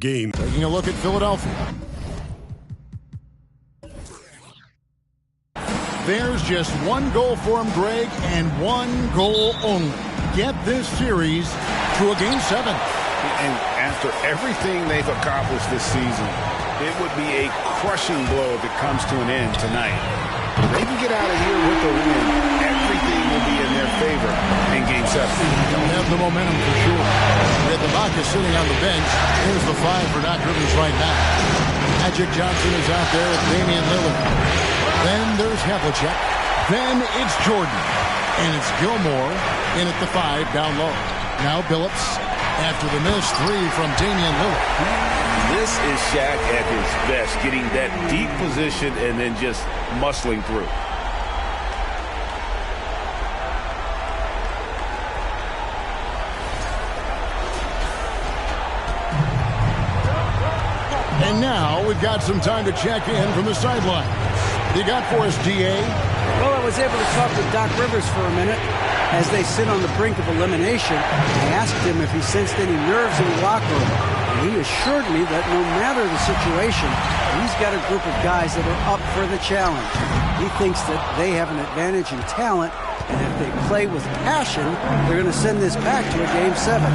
Game. Taking a look at Philadelphia. There's just one goal for him, Greg, and one goal only. Get this series to a Game 7. And after everything they've accomplished this season, it would be a crushing blow if it comes to an end tonight. If they can get out of here with the win, everything will be in their favor in Game 7. They'll have the momentum for sure. With the Vaca sitting on the bench, here's the 5 for Doc Rivers right now. Magic Johnson is out there with Damian Lillard. Then there's Havlicek. Then it's Jordan. And it's Gilmore in at the 5 down low. Now Billups after the missed 3 from Damian Lillard. This is Shaq at his best, getting that deep position and then just muscling through. And now we've got some time to check in from the sideline. You got for us, D.A.? Well, I was able to talk with Doc Rivers for a minute as they sit on the brink of elimination. I asked him if he sensed any nerves in the locker room. And he assured me that no matter the situation, he's got a group of guys that are up for the challenge. He thinks that they have an advantage in talent, and if they play with passion, they're going to send this back to a Game 7.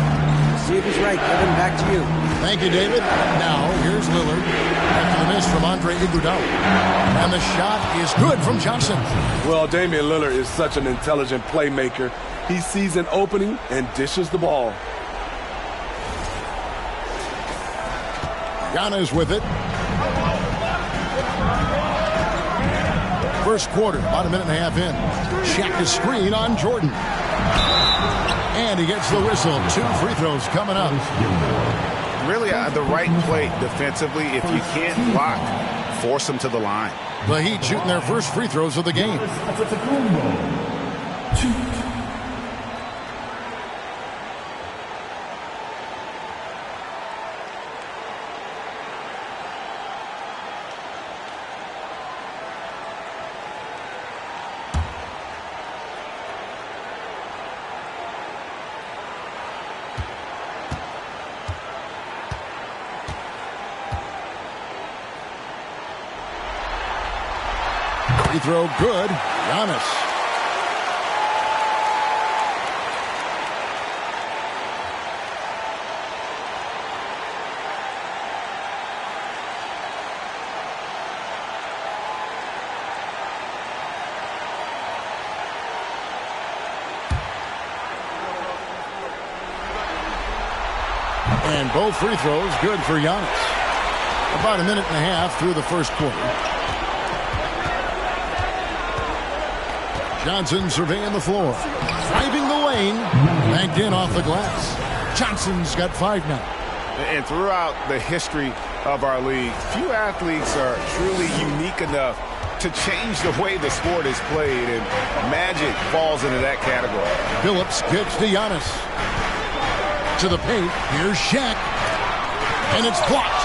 See if he's right. Kevin, back to you. Thank you, David. Now, here's Lillard after the miss from Andre Iguodala. And the shot is good from Johnson. Well, Damian Lillard is such an intelligent playmaker. He sees an opening and dishes the ball. Giannis with it. First quarter, about a minute and a half in. Shaq a screen on Jordan. And he gets the whistle. 2 free throws coming up. Really the right play defensively. If you can't block, force them to the line. The Heat shooting their first free throws of the game. Free throw good. Giannis. And both free throws good for Giannis. About a minute and a half through the first quarter. Johnson surveying the floor. driving the lane. Banked in off the glass. Johnson's got 5 now. And throughout the history of our league, few athletes are truly unique enough to change the way the sport is played, and Magic falls into that category. Phillips gets to Giannis. To the paint. Here's Shaq. And it's blocked.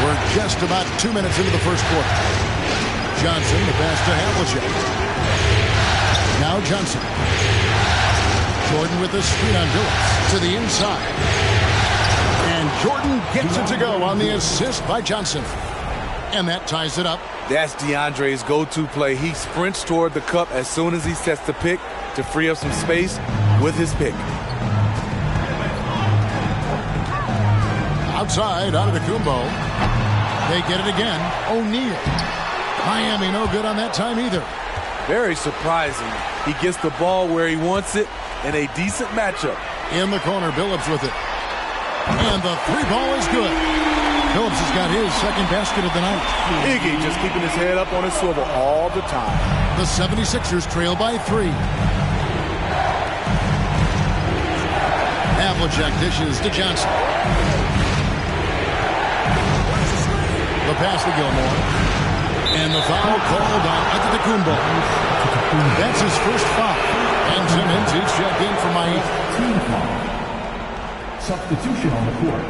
We're just about 2 minutes into the first quarter. Johnson, the pass to Havlicek. Now Johnson. Jordan with the screen on Phillips to the inside. And Jordan gets it to go on the assist by Johnson. And that ties it up. That's DeAndre's go-to play. He sprints toward the cup as soon as he sets the pick to free up some space with his pick. Outside, out of the Kumbo. They get it again. O'Neal. Miami no good on that time either. Very surprising. He gets the ball where he wants it in a decent matchup. In the corner, Billups with it. And the 3 ball is good. Phillips has got his second basket of the night. Iggy just keeping his head up on his swivel all the time. The 76ers trail by 3. Havlicek dishes to Johnson. The pass to Gilmore. And the foul called on Antetokounmpo. That's his first foul. And Simmons is checked in for Miami. Team foul. Substitution on the court.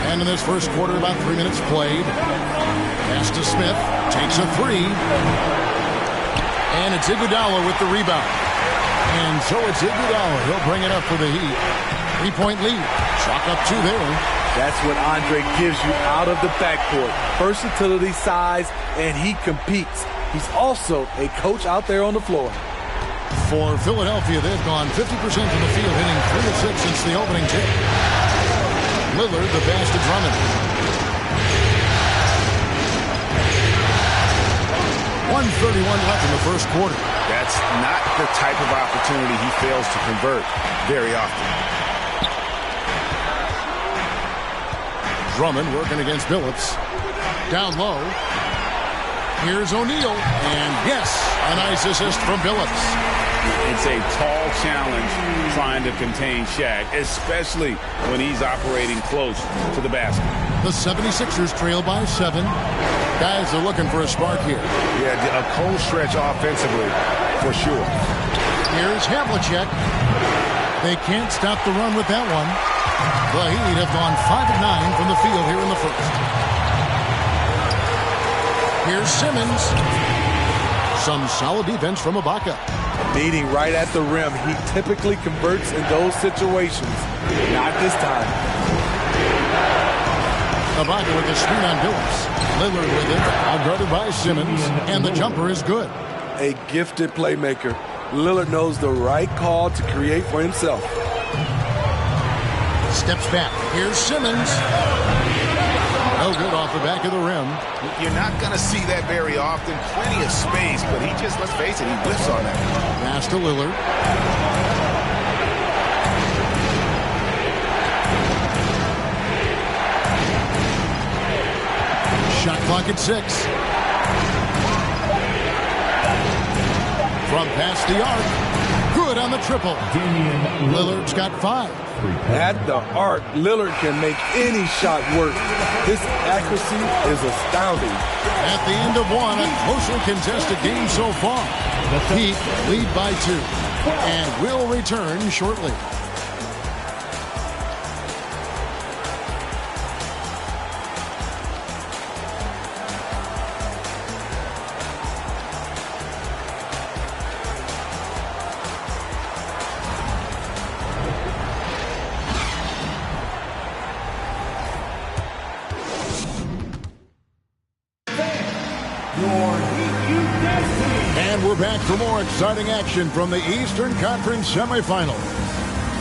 And in this first quarter, about 3 minutes played. Pass to Smith. Takes a 3. And it's Iguodala with the rebound. And so it's Iguodala. He'll bring it up for the Heat. 3-point lead. Chalk up 2 there. That's what Andre gives you out of the backcourt. Versatility, size, and he competes. He's also a coach out there on the floor. For Philadelphia, they've gone 50% from the field, hitting 3 of 6 since the opening tip. Lillard, the pass to Drummond. 1:31 left in the first quarter. That's not the type of opportunity he fails to convert very often. Drummond working against Billups. Down low. Here's O'Neal. And yes, a nice assist from Billups. It's a tall challenge trying to contain Shaq, especially when he's operating close to the basket. The 76ers trail by 7. Guys are looking for a spark here. Yeah, a cold stretch offensively, for sure. Here's Havlicek. They can't stop the run with that one. The Heat have gone 5 of 9 from the field here in the first. Here's Simmons. Some solid defense from Ibaka. Meeting right at the rim. He typically converts in those situations. Not this time. Ibaka with the screen on Billups. Lillard with it. Outguarded by Simmons. And the jumper is good. A gifted playmaker. Lillard knows the right call to create for himself. Steps back. Here's Simmons. No good off the back of the rim. You're not going to see that very often. Plenty of space, but he just, let's face it, he whiffs on that. Pass to Lillard. Shot clock at 6. From past the arc. Good on the triple. Lillard's got 5. At the arc, Lillard can make any shot work. His accuracy is astounding. At the end of 1, a closely contested game so far. Heat lead by 2. And will return shortly. And we're back for more exciting action from the Eastern Conference semifinal.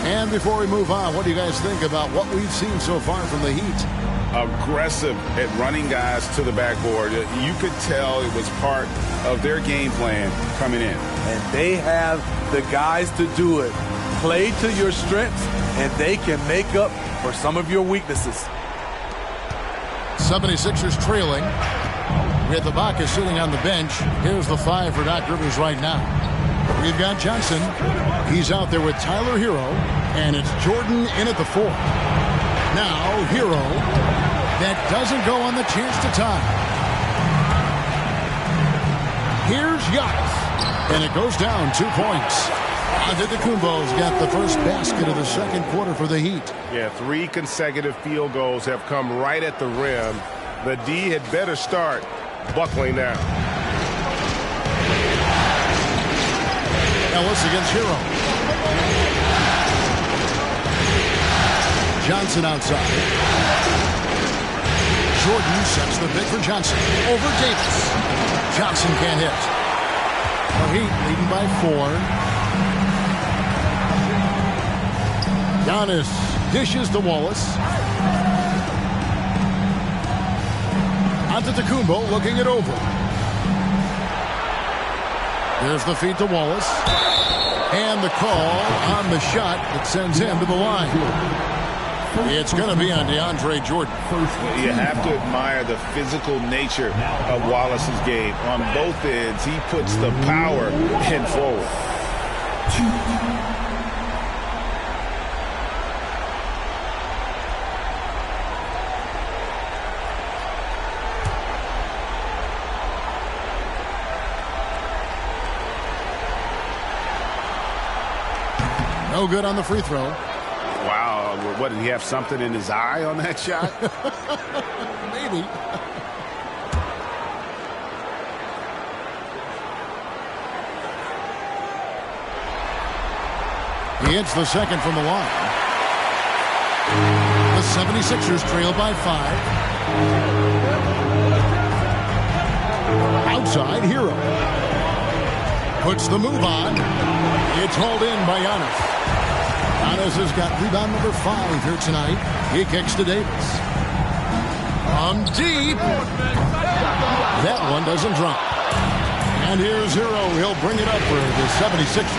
And before we move on, what do you guys think about what we've seen so far from the Heat? aggressive at running guys to the backboard. You could tell it was part of their game plan coming in. And they have the guys to do it. Play to your strengths, and they can make up for some of your weaknesses. 76ers trailing. With Ibaka sitting on the bench. Here's the 5 for Doc Rivers right now. We've got Johnson. He's out there with Tyler Hero. And it's Jordan in at the 4. Now Hero. That doesn't go on the chance to tie. Here's Giannis. And it goes down 2 points. Antetokounmpo's got the first basket of the second quarter for the Heat. Yeah, 3 consecutive field goals have come right at the rim. The D had better start buckling now. Ellis against Hero. Johnson outside. Jordan sets the pick for Johnson. Over Davis. Johnson can't hit. The Heat leading by 4. Giannis dishes to Wallace. Antetokounmpo looking it over. There's the feed to Wallace. And the call on the shot that sends him to the line. It's going to be on DeAndre Jordan. You have to admire the physical nature of Wallace's game. On both ends, he puts the power in forward. No good on the free throw. Wow, what, did he have something in his eye on that shot? Maybe. He hits the second from the line. The 76ers trail by 5. Outside, Hero. Puts the move on. It's hauled in by Giannis. Giannis has got rebound number 5 here tonight. He kicks to Davis. From deep. That one doesn't drop. And here's Hero. He'll bring it up for the 76ers.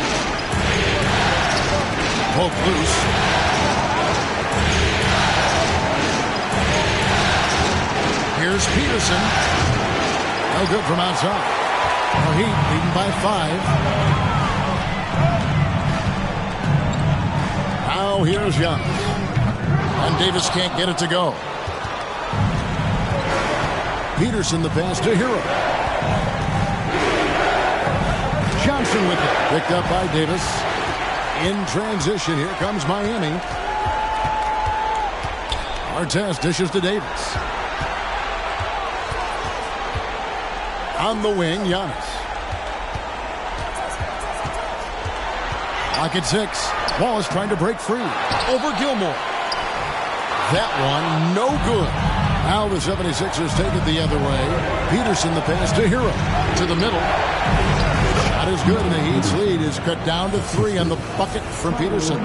Poke loose. Here's Peterson. No good from outside. The Heat leading by 5. Now here's Young. And Davis can't get it to go. Peterson the pass to Hero. Johnson with it. Picked up by Davis. In transition, here comes Miami. Artest dishes to Davis. On the wing, Giannis. Lock at 6. Wallace trying to break free. Over Gilmore. That one, no good. Now the 76ers take it the other way. Peterson the pass to Hero. To the middle. Shot is good, and the Heat's lead is cut down to 3 on the bucket from Peterson.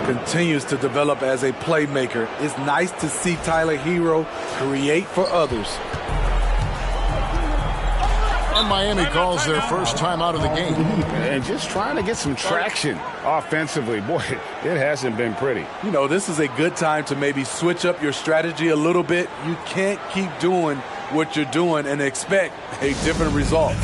Continues to develop as a playmaker. It's nice to see Tyler Hero create for others. And Miami calls their first time out of the game. And just trying to get some traction offensively. Boy, it hasn't been pretty. You know, this is a good time to maybe switch up your strategy a little bit. You can't keep doing what you're doing and expect a different result.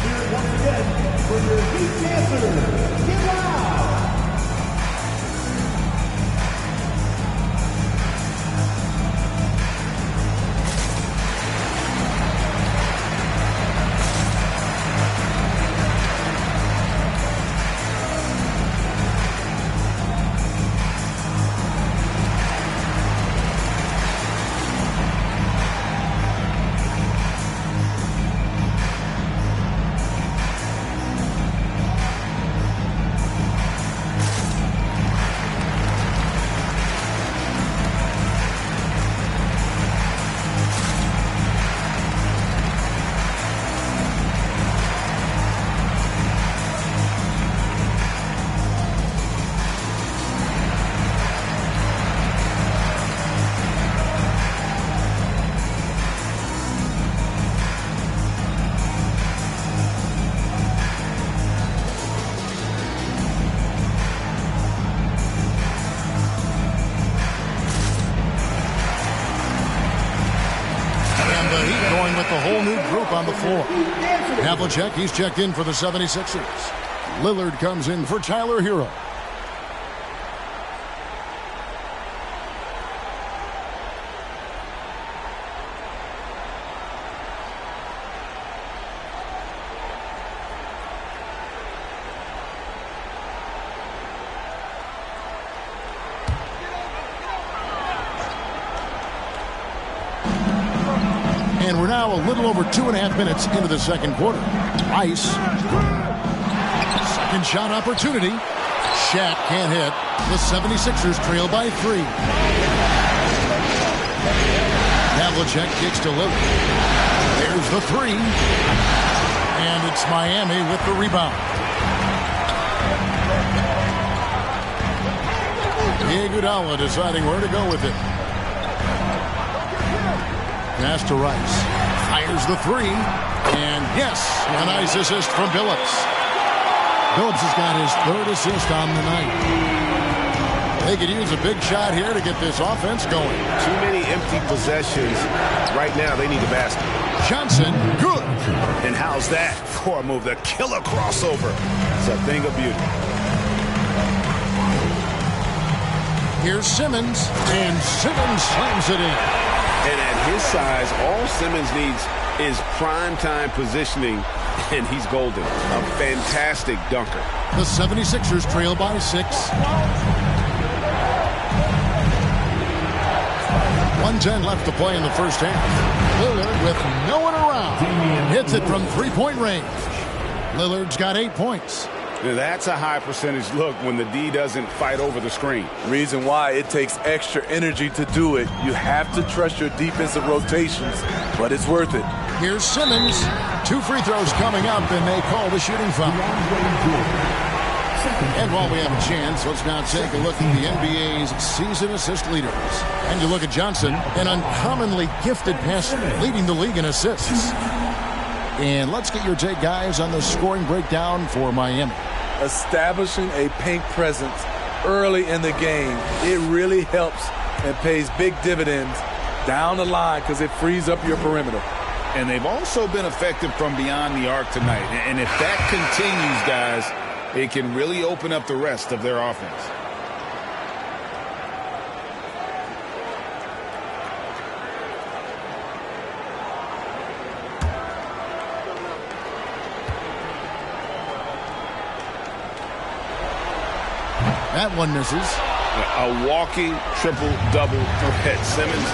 on the floor. Havlicek, he's checked in for the 76ers. Lillard comes in for Tyler Hero. And we're now a little over 2.5 minutes into the second quarter. Rice. Second shot opportunity. Shaq can't hit. The 76ers trail by 3. Havlicek kicks to Lillard. There's the 3. And it's Miami with the rebound. Iguodala deciding where to go with it. Pass to Rice. Fires the 3. And yes, a nice assist from Billups. Billups has got his 3rd assist on the night. They could use a big shot here to get this offense going. Too many empty possessions. Right now, they need a basket. Johnson, good. And how's that for a move? The killer crossover. It's a thing of beauty. Here's Simmons, and Simmons slams it in. And at his size, all Simmons needs is prime-time positioning, and he's golden. A fantastic dunker. The 76ers trail by 6. 1:10 left to play in the first half. Lillard with no one around. Hits it from three-point range. Lillard's got 8 points. Now that's a high percentage look when the D doesn't fight over the screen. Reason why it takes extra energy to do it. You have to trust your defensive rotations, but it's worth it. Here's Simmons. 2 free throws coming up, and they call the shooting foul. And while we have a chance, let's now take a look at the NBA's season assist leaders. And you look at Johnson, an uncommonly gifted passer, leading the league in assists. And let's get your take, guys, on the scoring breakdown for Miami. Establishing a paint presence early in the game, it really helps and pays big dividends down the line because it frees up your perimeter. And they've also been effective from beyond the arc tonight. And if that continues, guys, it can really open up the rest of their offense. That one misses. A walking triple-double threat. Simmons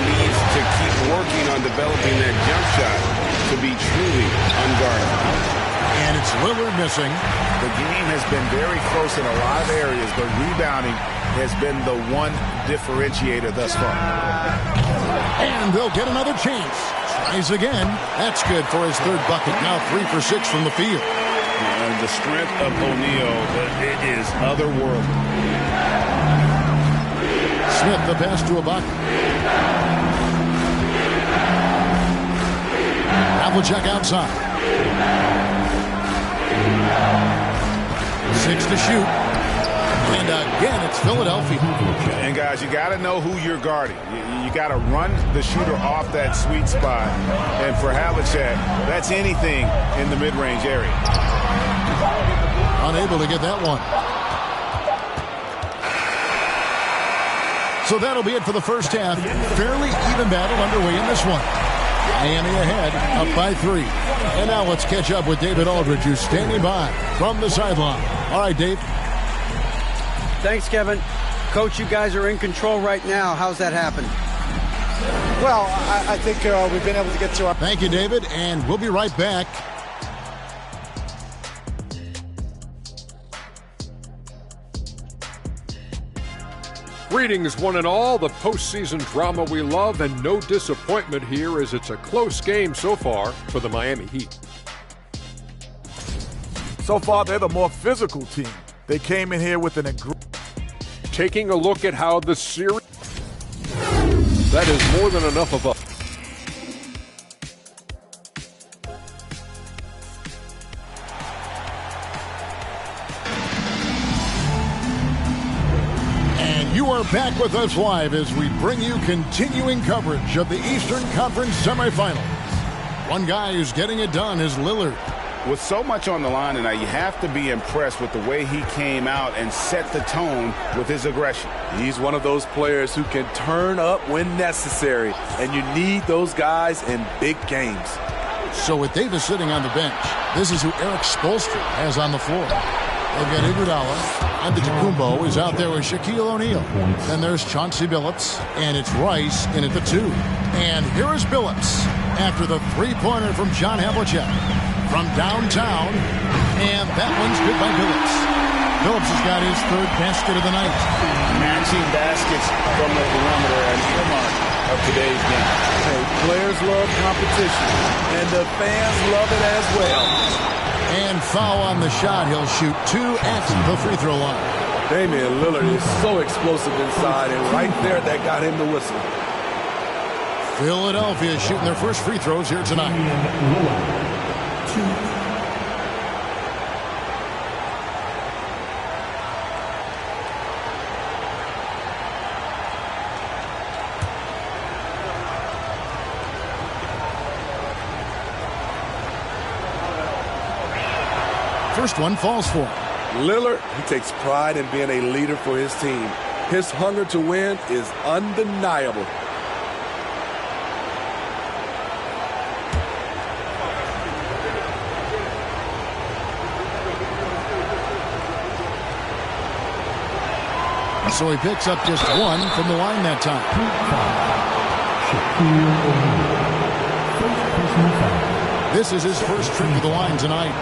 needs to keep working on developing that jump shot to be truly unguarded. And it's Lillard missing. The game has been very close in a lot of areas, but rebounding has been the one differentiator thus far. And they'll get another chance. Tries again. That's good for his 3rd bucket. Now 3 for 6 from the field. And the strength of O'Neal, it is otherworldly. Smith, the pass to Ibaka. Havlicek outside. 6 to shoot. And again, it's Philadelphia. And guys, you got to know who you're guarding. You got to run the shooter off that sweet spot. And for Havlicek, that's anything in the mid-range area. Unable to get that one. So that'll be it for the first half. Fairly even battle underway in this one. Miami ahead, up by 3. And now let's catch up with David Aldridge, who's standing by from the sideline. All right, Dave. Thanks, Kevin. Coach, you guys are in control right now. How's that happen? Well, I think we've been able to get to our... Thank you, David, and we'll be right back. Greetings, one and all. The postseason drama we love, and no disappointment here as it's a close game so far for the Miami Heat. So far, they're the more physical team. They came in here with an Taking a look at how the series... That is more than enough of a... You are back with us live as we bring you continuing coverage of the Eastern Conference semifinals. One guy who's getting it done is Lillard. With so much on the line tonight, you have to be impressed with the way he came out and set the tone with his aggression. He's one of those players who can turn up when necessary, and you need those guys in big games. So with Davis sitting on the bench, this is who Eric Spoelstra has on the floor. They've got Iguodala. Antetokounmpo is out there with Shaquille O'Neal. Then there's Chauncey Billups, and it's Rice in at the 2. And here is Billups after the three-pointer from John Havlicek from downtown, and that one's good by Billups. Billups has got his third basket of the night. Matching baskets from the perimeter and earmark of today's game. Hey, players love competition, and the fans love it as well. And foul on the shot. He'll shoot 2 at the free throw line. Damian Lillard is so explosive inside, and right there, that got him the whistle. Philadelphia is shooting their first free throws here tonight. First one falls for him. Lillard, he takes pride in being a leader for his team. His hunger to win is undeniable. So he picks up just 1 from the line that time. This is his first trip to the line tonight.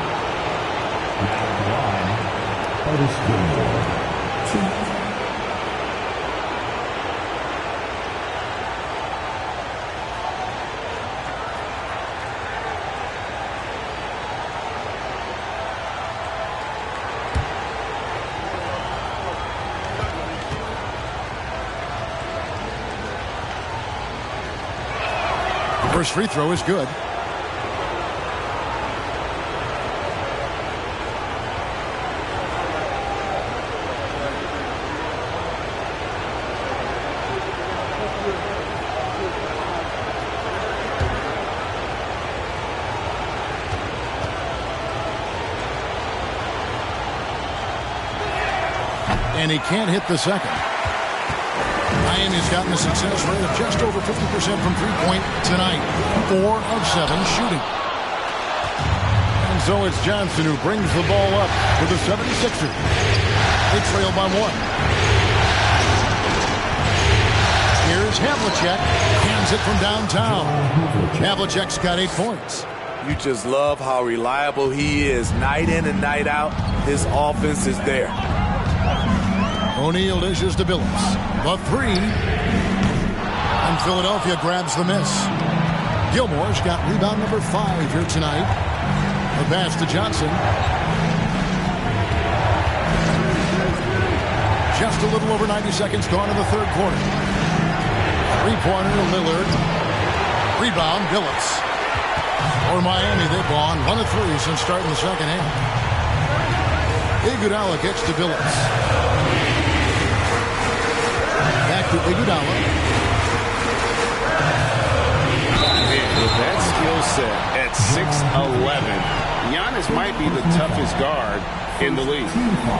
First free throw is good. And he can't hit the second. Miami's gotten a success rate of just over 50% from three-point tonight. 4 of 7 shooting. And so it's Johnson who brings the ball up for the 76ers. They trail by 1. Here's Havlicek. Hands it from downtown. Havlicek's got 8 points. You just love how reliable he is. Night in and night out, his offense is there. O'Neal dishes to Billups. The 3. And Philadelphia grabs the miss. Gilmore's got rebound number 5 here tonight. The pass to Johnson. Just a little over 90 seconds gone in the third quarter. Three-pointer Lillard. Rebound Billups. For Miami, they've gone 1 of 3 since starting the second half. Iguodala gets to Billups. Back to Iguodala. With that skill set at 6'11", Giannis might be the toughest guard in the league.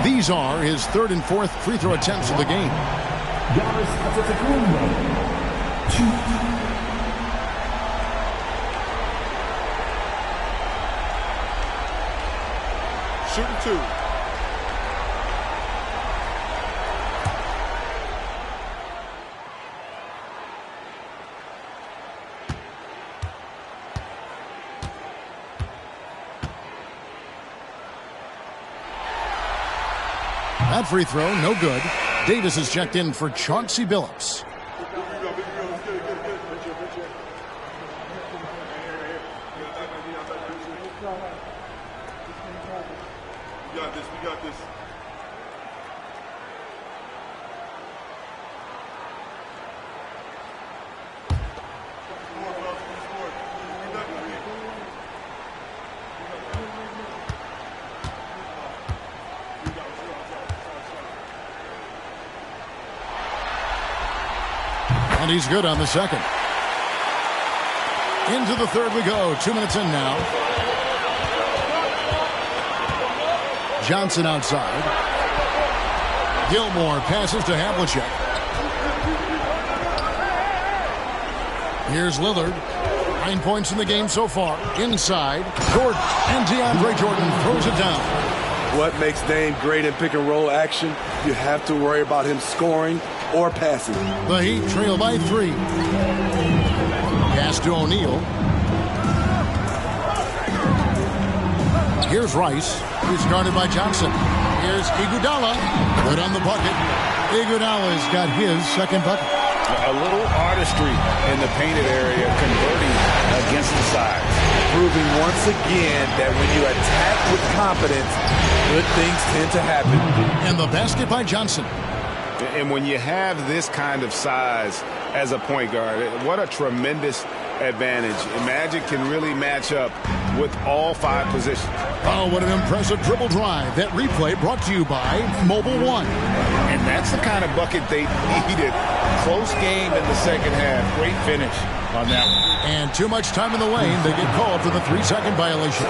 These are his 3rd and 4th free throw attempts of the game. Giannis Antetokounmpo, 2. Shooting 2. That free throw, no good. Davis is checked in for Chauncey Billups. We got this. And he's good on the second. Into the third we go. 2 minutes in now. Johnson outside. Gilmore passes to Havlicek. Here's Lillard. 9 points in the game so far. Inside. Jordan. And DeAndre Jordan throws it down. What makes Dame great in pick-and-roll action? You have to worry about him scoring or passing. The Heat trail by 3. Pass to O'Neal. Here's Rice. He's guarded by Johnson. Here's Iguodala. Good on the bucket. Iguodala's got his second bucket. A little artistry in the painted area, converting against the sides. Proving once again that when you attack with confidence, good things tend to happen. And the basket by Johnson. And when you have this kind of size as a point guard, what a tremendous advantage. Magic can really match up with all 5 positions. Oh, what an impressive dribble drive. That replay brought to you by Mobile One. And that's the kind of bucket they needed. Close game in the second half. Great finish on that one. And too much time in the lane. They get called for the 3-second violation.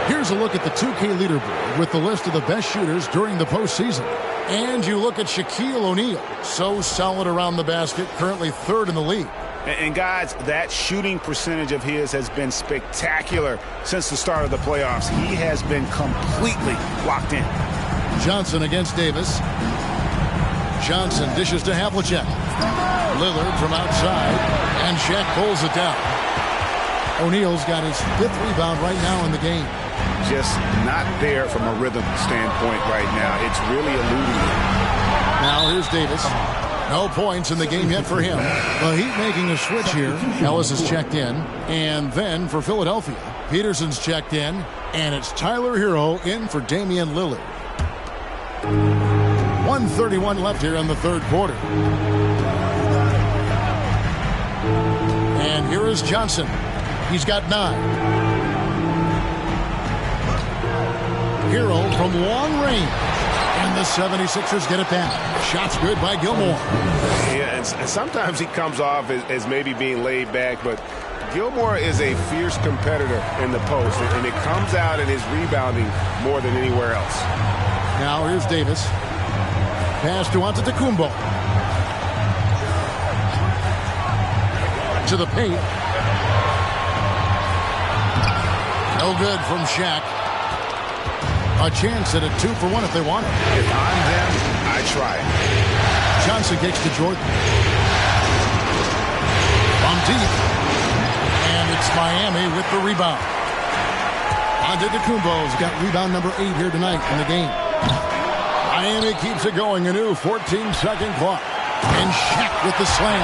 Here's a look at the 2K leaderboard with the list of the best shooters during the postseason. And you look at Shaquille O'Neal. So solid around the basket, currently 3rd in the league. And guys, that shooting percentage of his has been spectacular since the start of the playoffs. He has been completely locked in. Johnson against Davis. Johnson dishes to Havlicek. Lillard from outside. And Shaq pulls it down. O'Neal's got his 5th rebound right now in the game. Just not there from a rhythm standpoint right now. It's really eluding him. Now here's Davis. No points in the game yet for him. The Heat making a switch here. Ellis is checked in. And then for Philadelphia, Peterson's checked in. And it's Tyler Hero in for Damian Lillard. 1:31 left here in the third quarter. And here is Johnson. He's got 9. Hero from long range. And the 76ers get it back. Shots good by Gilmore. Yeah, and sometimes he comes off as maybe being laid back, but Gilmore is a fierce competitor in the post, and it comes out in his rebounding more than anywhere else. Now here's Davis. Pass to Antetokounmpo. To the paint. No good from Shaq. A chance at a 2-for-1 if they want it. If I'm them, I try it. Johnson kicks to Jordan. From deep. And it's Miami with the rebound. Antetokounmpo's got rebound number 8 here tonight in the game. Miami keeps it going. A new 14-second clock. And Shaq with the slam.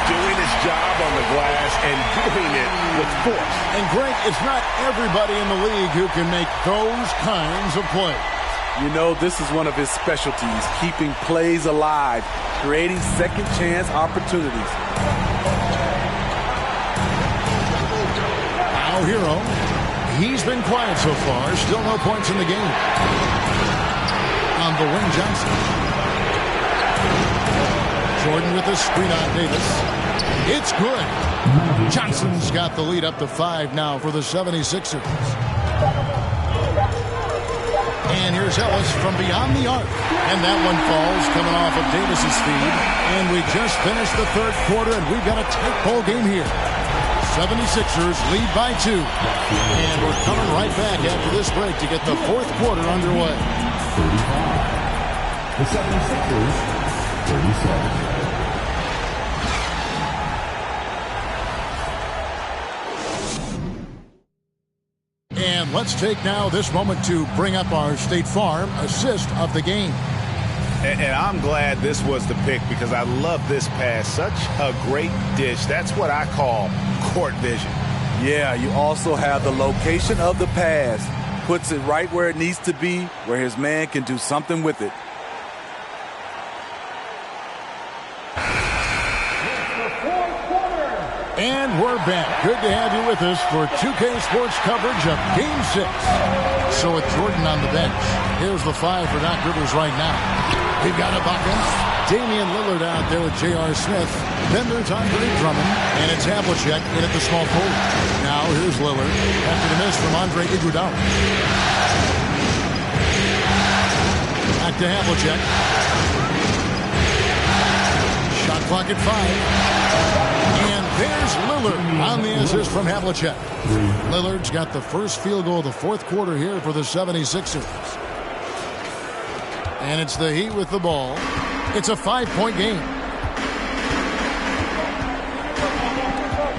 Doing his job on the glass and doing it with force. And Greg, it's not everybody in the league who can make those kinds of plays. You know, this is one of his specialties, keeping plays alive, creating second chance opportunities. Now Hero. He's been quiet so far. Still no points in the game. On the wing, Johnson. Jordan with a screen on Davis. It's good. Johnson's got the lead up to 5 now for the 76ers. And here's Ellis from beyond the arc. And that one falls coming off of Davis's feed. And we just finished the third quarter, and we've got a tight ball game here. 76ers lead by 2. And we're coming right back after this break to get the fourth quarter underway. 35. The 76ers, 37. And let's take now this moment to bring up our State Farm assist of the game. And I'm glad this was the pick because I love this pass. Such a great dish. That's what I call court vision. Yeah, you also have the location of the pass. Puts it right where it needs to be, where his man can do something with it. And we're back. Good to have you with us for 2K Sports coverage of Game 6. So with Jordan on the bench, here's the 5 for Doc Rivers right now. We've got Ibaka. Damian Lillard out there with J.R. Smith. Then there's Andre Drummond, and it's Havlicek in at the small forward. Now here's Lillard after the miss from Andre Iguodala. Back to Havlicek. Shot clock at 5. And there's Lillard on the assist from Havlicek. Lillard's got the first field goal of the fourth quarter here for the 76ers. And it's the Heat with the ball. It's a 5-point game.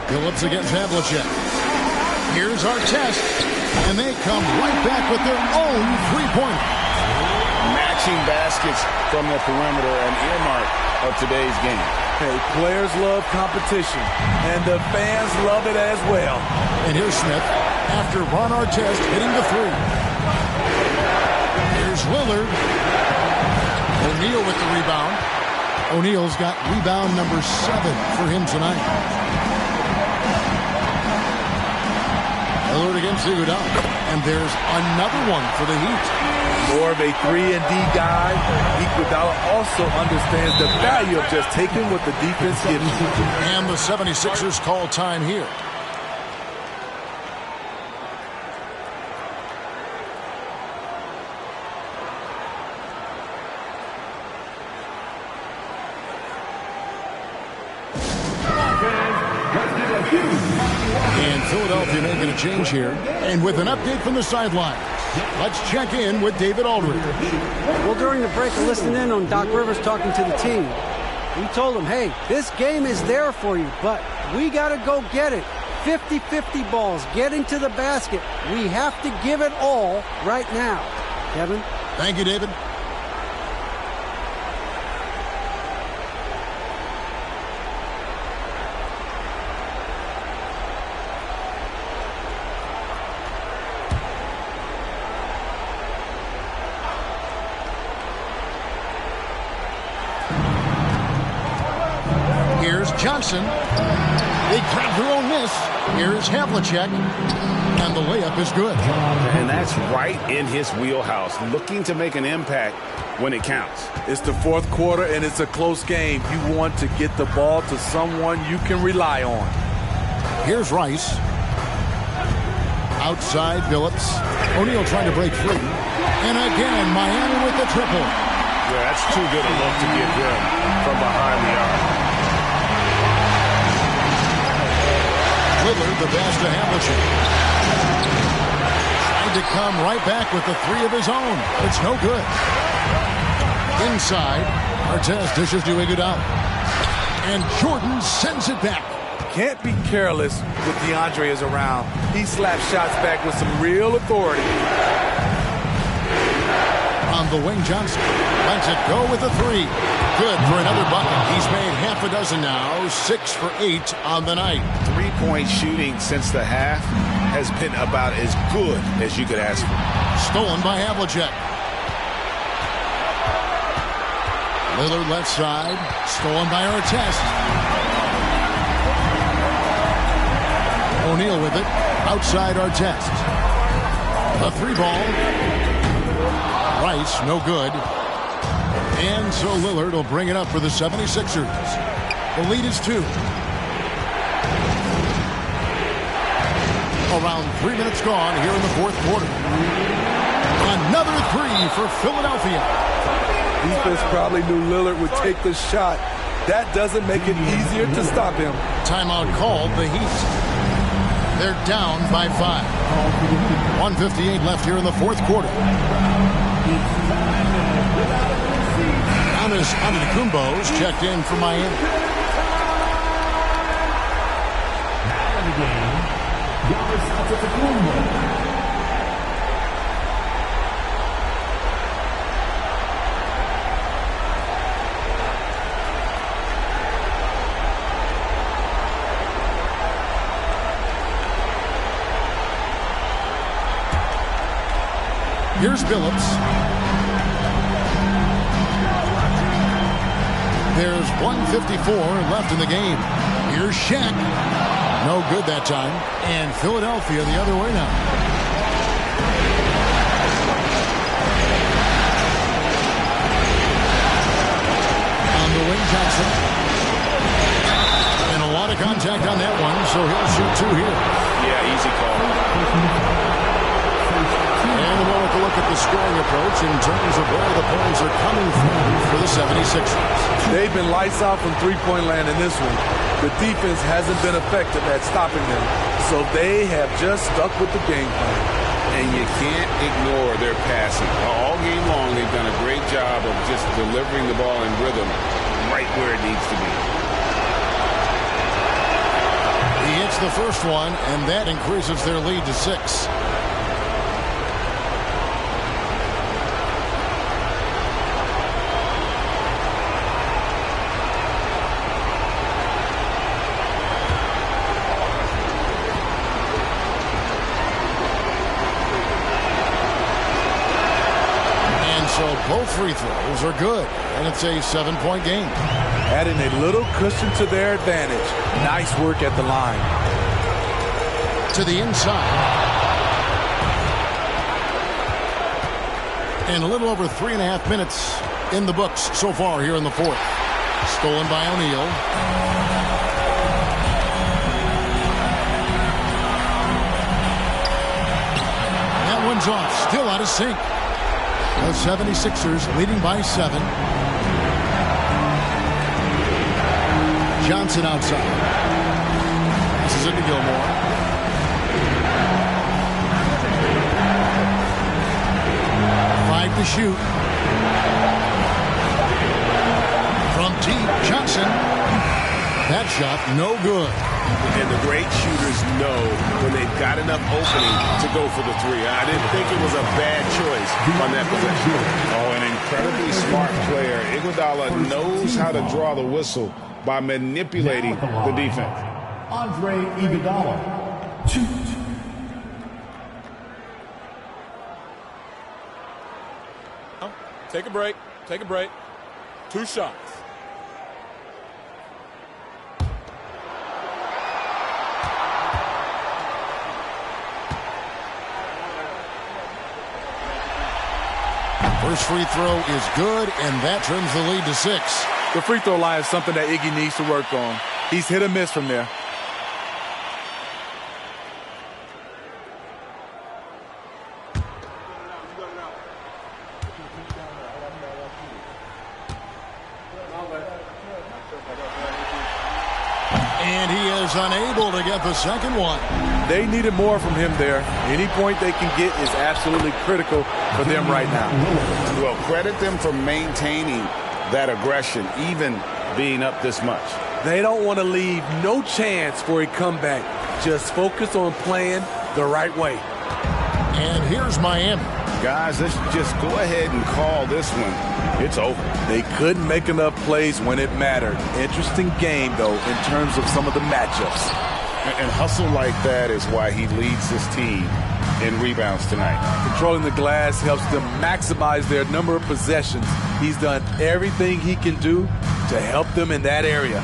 Phillips against Havlicek. Here's Artest. And they come right back with their own three-pointer. Matching baskets from the perimeter, an earmark of today's game. Hey, players love competition, and the fans love it as well. And here's Smith after Ron Artest hitting the three. Here's Lillard. O'Neal with the rebound. O'Neal's got rebound number 7 for him tonight. Lillard against Iguodala. And there's another one for the Heat. More of a 3-and-D guy. Iguodala also understands the value of just taking what the defense gives you. And the 76ers call time here. And Philadelphia making a change here. And with an update from the sideline, let's check in with David Aldridge. Well, during the break, I listened in on Doc Rivers talking to the team. He told them, hey, this game is there for you, but we got to go get it. 50-50 balls, getting to the basket. We have to give it all right now. Kevin? Thank you, David. Johnson. They grab their own miss. Here's Havlicek. And the layup is good. And that's right in his wheelhouse. Looking to make an impact when it counts. It's the fourth quarter, and it's a close game. You want to get the ball to someone you can rely on. Here's Rice. Outside Phillips. O'Neal trying to break free. And again, Miami with the triple. Yeah, that's too good a look to give them from behind the arc. Lillard, the pass to Havlicek. Trying to come right back with the three of his own. It's no good. Inside, Artest dishes to Iguodala. And Jordan sends it back. Can't be careless with DeAndre is around. He slaps shots back with some real authority. On the wing, Johnson lets it go with a three. Good for another bucket. He's made half a dozen now, 6 for 8 on the night. Three-point shooting since the half has been about as good as you could ask for. Stolen by Havlicek. Lillard left side, stolen by Artest. O'Neal with it, outside Artest. A three ball. Rice, no good. And so Lillard will bring it up for the 76ers. The lead is 2. Around 3 minutes gone here in the fourth quarter. Another three for Philadelphia. Defense probably knew Lillard would take the shot. That doesn't make it easier to stop him. Timeout called, the Heat. They're down by 5. 1:58 left here in the fourth quarter. Giannis Antetokounmpo's checked in for Miami. Here's Phillips. There's 1:54 left in the game. Here's Shaq. No good that time. And Philadelphia the other way now. On contact on that one, so he'll shoot two here. Yeah, easy call. And we'll take a look at the scoring approach in terms of where the points are coming from for the 76ers. They've been lights out from three-point land in this one. The defense hasn't been effective at stopping them, so they have just stuck with the game plan. And you can't ignore their passing. All game long, they've done a great job of just delivering the ball in rhythm right where it needs to be. He hits the first one, and that increases their lead to 6. So both free throws are good, and it's a 7-point game. Adding a little cushion to their advantage. Nice work at the line. To the inside. And a little over 3.5 minutes in the books so far here in the fourth. Stolen by O'Neal. That one's off, still out of sync. The 76ers leading by 7. Johnson outside. Passes it to Gilmore. Five to shoot. From deep, Johnson. That shot, no good. And the great shooters know when they've got enough opening to go for the three. I didn't think it was a bad choice on that possession. Oh, an incredibly smart player. Iguodala knows how to draw the whistle by manipulating the defense. Andre Iguodala, 2. Take a break. Take a break. 2 shots. First free throw is good, and that turns the lead to 6. The free throw line is something that Iggy needs to work on. He's hit or miss from there. And he is unable to get the second one. They needed more from him there. Any point they can get is absolutely critical for them right now. Well, credit them for maintaining that aggression, even being up this much. They don't want to leave no chance for a comeback. Just focus on playing the right way. And here's Miami. Guys, let's just go ahead and call this one. It's over. They couldn't make enough plays when it mattered. Interesting game, though, in terms of some of the matchups. And hustle like that is why he leads this team in rebounds tonight. Controlling the glass helps them maximize their number of possessions. He's done everything he can do to help them in that area.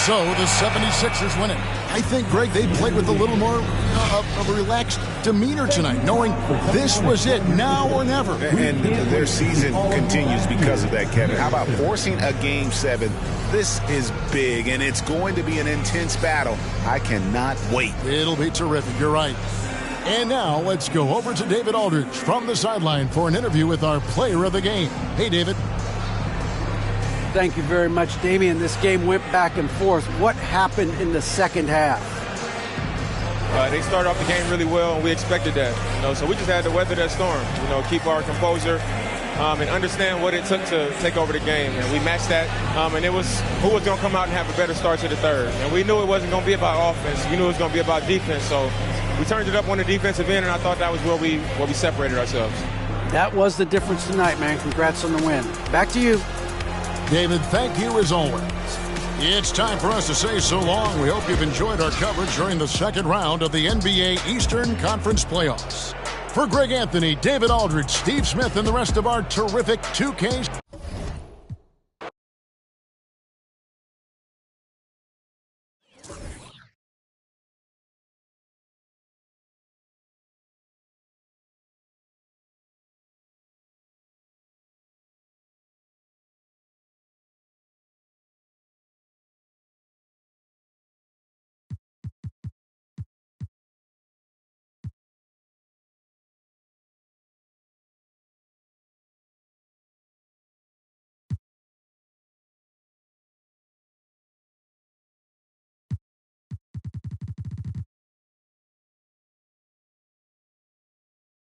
So the 76ers win it. I think, Greg, they played with a little more of a relaxed demeanor tonight, knowing this was it, now or never. And their season continues because of that, Kevin. How about forcing a Game 7? This is big, and it's going to be an intense battle. I cannot wait. It'll be terrific. You're right. And now let's go over to David Aldridge from the sideline for an interview with our player of the game. Hey, David. Thank you very much, Damian. This game went back and forth. What happened in the second half? They started off the game really well, and we expected that. So we just had to weather that storm. Keep our composure and understand what it took to take over the game. And we matched that. And it was who was going to come out and have a better start to the third. And we knew it wasn't going to be about offense. We knew it was going to be about defense. So we turned it up on the defensive end, and I thought that was where we separated ourselves. That was the difference tonight, man. Congrats on the win. Back to you. David, thank you as always. It's time for us to say so long. We hope you've enjoyed our coverage during the second round of the NBA Eastern Conference Playoffs. For Greg Anthony, David Aldridge, Steve Smith, and the rest of our terrific 2K